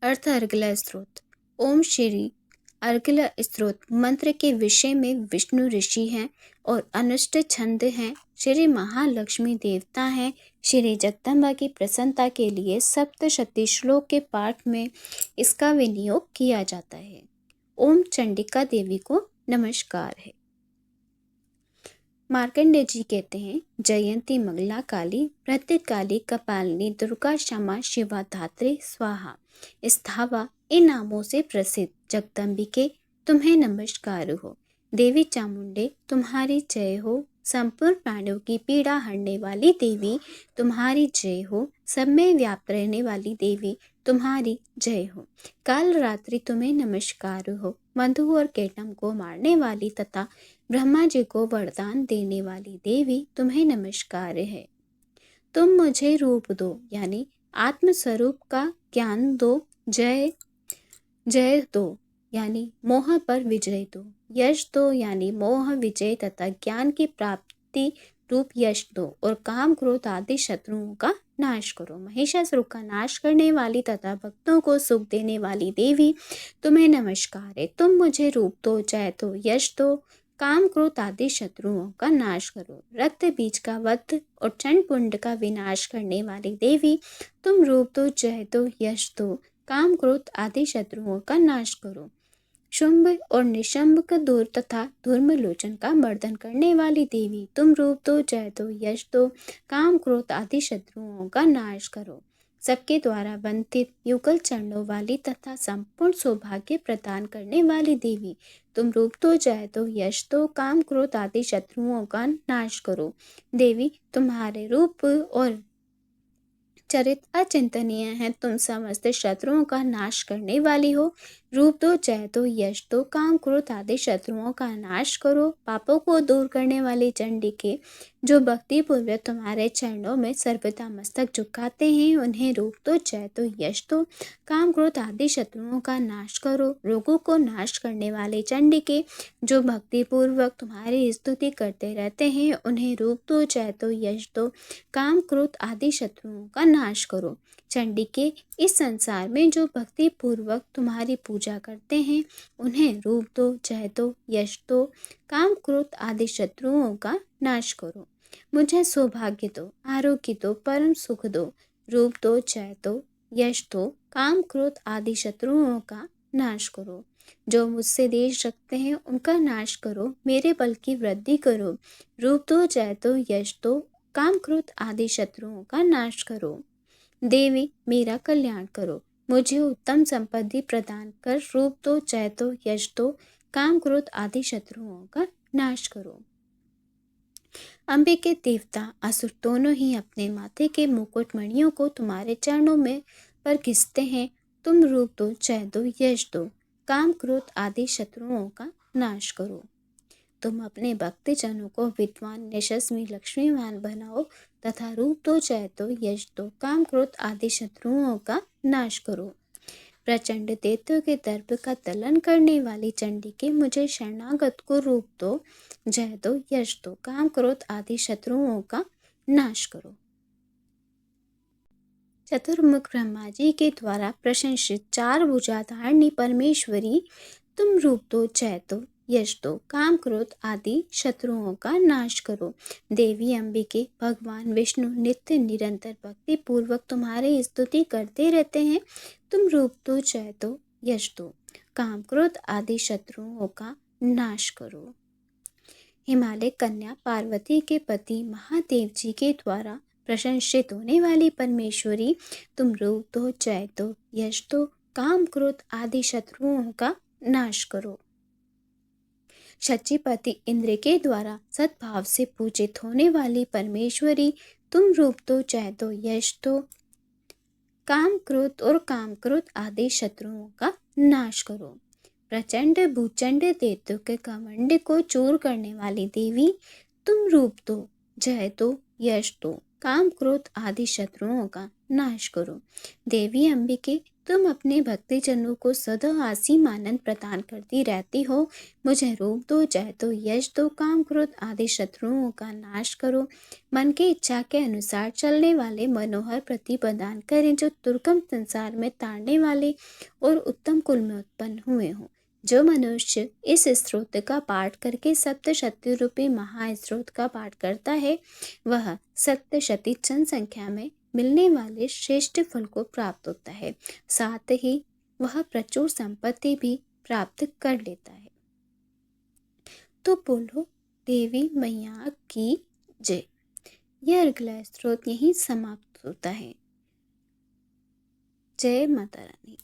अर्थ अर्गला स्त्रोत। ओम श्री अर्गला स्त्रोत मंत्र के विषय में विष्णु ऋषि हैं और अनुष्ठ छंद हैं। श्री महालक्ष्मी देवता हैं। श्री जगदम्बा की प्रसन्नता के लिए सप्तशती श्लोक के पाठ में इसका विनियोग किया जाता है। ओम चंडिका देवी को नमस्कार है। मार्कंडेय जी कहते हैं, जयंती मंगला काली भद्रकाली कपालिनी दुर्गा क्षमा शिवा धात्री स्वाहा स्थावा इन नामों से प्रसिद्ध जगदम्बिके तुम्हें नमस्कार हो। देवी चामुंडे तुम्हारी जय हो। संपूर्ण प्राणियों की पीड़ा हरने वाली देवी तुम्हारी जय हो। सब में व्याप्त रहने वाली देवी तुम्हारी जय हो। काल रात्रि तुम्हें नमस्कार हो। मधु और केटम को मारने वाली तथा ब्रह्मा जी को वरदान देने वाली देवी तुम्हें नमस्कार है। तुम मुझे रूप दो यानी आत्म स्वरूप का ज्ञान दो। जय जय दो यानी मोह पर विजय दो। यश दो यानी मोह विजय तथा ज्ञान की प्राप्ति रूप यश दो। और काम क्रोध आदि शत्रुओं का नाश करो। महिषासुर का नाश करने वाली तथा भक्तों को सुख देने वाली देवी तुम्हें नमस्कार है। तुम मुझे रूप दो, जय दो, यश दो, काम क्रोध आदि शत्रुओं का नाश करो। रक्त बीज का वध और चंड पुंड का विनाश करने वाली देवी तुम रूप दो, जय दो, यश दो, काम क्रोध आदि शत्रुओं का नाश करो। शुंभ और निशंभ का दूर तथा धूर्मलोचन का मर्दन करने वाली देवी तुम रूप दो, जय दो, यश दो, काम क्रोध आदि शत्रुओं का नाश करो। सबके द्वारा वंदित युगल चरणों वाली तथा संपूर्ण सौभाग्य प्रदान करने वाली देवी तुम रूप दो, जय दो, यश दो, काम क्रोध आदि शत्रुओं का नाश करो। देवी तुम्हारे रूप और चरित्र अचिंतनीय है। तुम समस्त शत्रुओं का नाश करने वाली हो। रूप दो, जय दो, यश दो, काम क्रोध आदि शत्रुओं का नाश करो। पापों को दूर करने वाली चंडी के जो भक्ति पूर्वक तुम्हारे चरणों में सर्वदा मस्तक झुकाते हैं उन्हें रूप दो, जय दो, यश दो, काम क्रोध आदि शत्रुओं का नाश करो। रोगों को नाश करने वाले चंडी के जो भक्ति पूर्वक तुम्हारी स्तुति करते रहते हैं उन्हें रूप दो, जय दो, यश दो, काम क्रोध आदि शत्रुओं का नाश करो। चंडी के इस संसार में जो भक्ति पूर्वक तुम्हारी पूजा करते हैं उन्हें रूप दो, जय दो, यश दो, काम क्रोध आदि शत्रुओं का नाश करो। मुझे सौभाग्य दो, आरोग्य दो, परम सुख दो। रूप दो, जय दो, यश दो, काम क्रोध आदि शत्रुओं का नाश करो। जो मुझसे देश रखते हैं उनका नाश करो। मेरे बल की वृद्धि करो। रूप दो, जय दो, यश दो, काम क्रोध आदि शत्रुओं का नाश करो। देवी मेरा कल्याण करो। मुझे उत्तम संपत्ति प्रदान कर। रूप दो, जय दो, यश दो, काम क्रोध आदि शत्रुओं का नाश करो। अम्बे के देवता असुर दोनों ही अपने माथे के मुकुट मणियों को तुम्हारे चरणों में पर घिसते हैं। तुम रूप दो, जय दो, यश दो, काम क्रोध आदि शत्रुओं का नाश करो। तुम अपने भक्तजनों को विद्वान, यशस्वी, लक्ष्मीवान बनाओ तथा रूप दो, जय दो, यश दो, काम क्रोध आदि शत्रुओं का नाश करो। प्रचंड दैत्यों के दर्प का तलन करने वाली चंडी के मुझे शरणागत को रूप दो, जय दो, यश दो, काम क्रोध आदि शत्रुओं का नाश करो। चतुर्मुख ब्रह्मा जी के द्वारा प्रशंसित चार भुजाधारिणी परमेश्वरी तुम रूप दो, जय दो, यश दो, काम क्रोध आदि शत्रुओं का नाश करो। देवी अंबिके भगवान विष्णु नित्य निरंतर भक्ति पूर्वक तुम्हारी स्तुति करते रहते हैं। तुम रूप दो, जय दो, यश दो, काम क्रोध आदि शत्रुओं का नाश करो। हिमालय कन्या पार्वती के पति महादेव जी के द्वारा प्रशंसित होने वाली परमेश्वरी तुम रूप दो, जय दो, यश दो, काम क्रोध आदि शत्रुओं का नाश करो। शचीपति इंद्र के द्वारा सद्भाव से पूजित होने वाली परमेश्वरी तुम रूप दो, जय दो, यश दो, काम क्रोध आदि शत्रुओं का नाश करो। प्रचंड भूचंड दैत्यों के कमंड को चूर करने वाली देवी तुम रूप दो, जय दो, यश दो, काम क्रोध आदि शत्रुओं का नाश करो। देवी अंबिके तुम अपने भक्तजनों को सदा असीम आनंद प्रदान करती रहती हो। मुझे रूप दो, जय दो, यश दो, काम क्रोध आदि शत्रुओं का नाश करो। मन की इच्छा के अनुसार चलने वाले मनोहर प्रति प्रदान करें, जो दुर्गम संसार में ताड़ने वाले और उत्तम कुल में उत्पन्न हुए हों। जो मनुष्य इस स्त्रोत का पाठ करके सप्तशती रूपी महास्त्रोत का पाठ करता है, वह सप्तशती जनसंख्या में मिलने वाले श्रेष्ठ फल को प्राप्त होता है। साथ ही वह प्रचुर संपत्ति भी प्राप्त कर लेता है। तो बोलो देवी मैया की जय। यह अगला स्त्रोत यहीं समाप्त होता है। जय माता रानी।